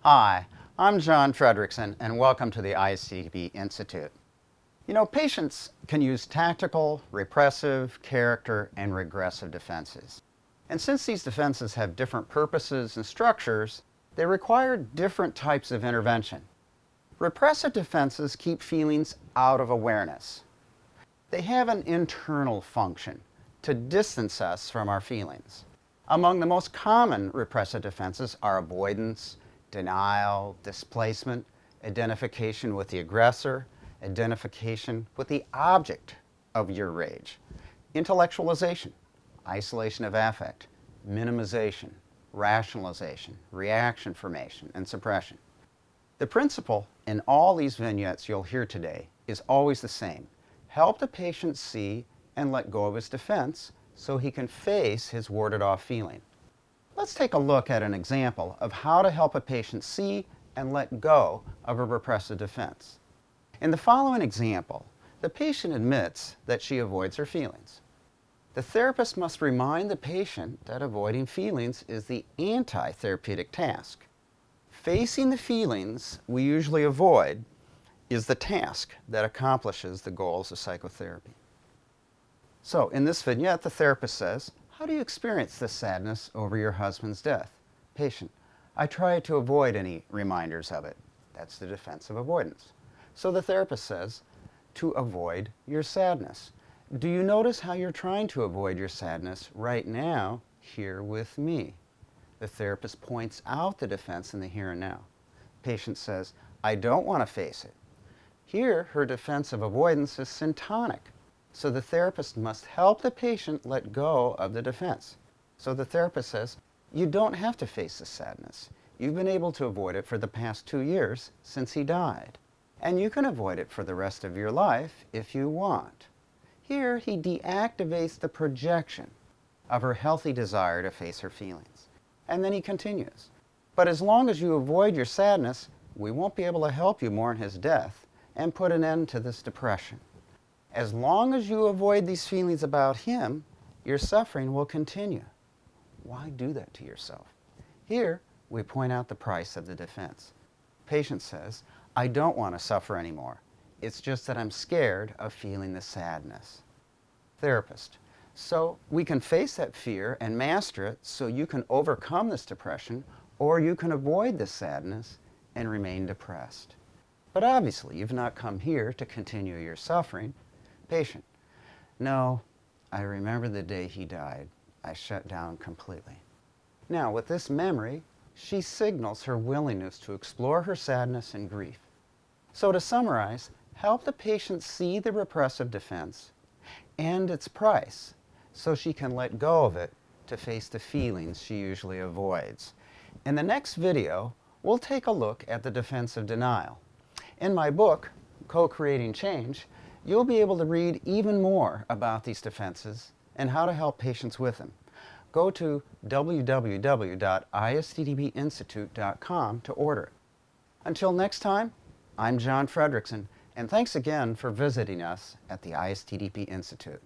Hi, I'm John Fredrickson, and welcome to the ISTDP Institute. You know, patients can use tactical, repressive, character, and regressive defenses. And since these defenses have different purposes and structures, they require different types of intervention. Repressive defenses keep feelings out of awareness. They have an internal function to distance us from our feelings. Among the most common repressive defenses are avoidance, denial, displacement, identification with the aggressor, identification with the object of your rage, intellectualization, isolation of affect, minimization, rationalization, reaction formation, and suppression. The principle in all these vignettes you'll hear today is always the same. Help the patient see and let go of his defense so he can face his warded off feeling. Let's take a look at an example of how to help a patient see and let go of a repressive defense. In the following example, the patient admits that she avoids her feelings. The therapist must remind the patient that avoiding feelings is the anti-therapeutic task. Facing the feelings we usually avoid is the task that accomplishes the goals of psychotherapy. So, in this vignette, the therapist says, "How do you experience this sadness over your husband's death?" Patient: "I try to avoid any reminders of it." That's the defense of avoidance. So the therapist says, "To avoid your sadness. Do you notice how you're trying to avoid your sadness right now, here with me?" The therapist points out the defense in the here and now. Patient says, "I don't want to face it." Here, her defense of avoidance is syntonic. So the therapist must help the patient let go of the defense. So the therapist says, "You don't have to face the sadness. You've been able to avoid it for the past 2 years since he died. And you can avoid it for the rest of your life if you want." Here, he deactivates the projection of her healthy desire to face her feelings. And then he continues, "But as long as you avoid your sadness, we won't be able to help you mourn his death and put an end to this depression. As long as you avoid these feelings about him, your suffering will continue." Why do that to yourself? Here, we point out the price of the defense. Patient says, "I don't want to suffer anymore. It's just that I'm scared of feeling the sadness." Therapist: "So we can face that fear and master it so you can overcome this depression, or you can avoid the sadness and remain depressed. But obviously, you've not come here to continue your suffering." Patient: "No, I remember the day he died. I shut down completely." Now, with this memory, she signals her willingness to explore her sadness and grief. So to summarize, help the patient see the repressive defense and its price so she can let go of it to face the feelings she usually avoids. In the next video, we'll take a look at the defense of denial. In my book, Co-Creating Change, you'll be able to read even more about these defenses and how to help patients with them. Go to www.istdpinstitute.com to order it. Until next time, I'm John Fredrickson, and thanks again for visiting us at the ISTDP Institute.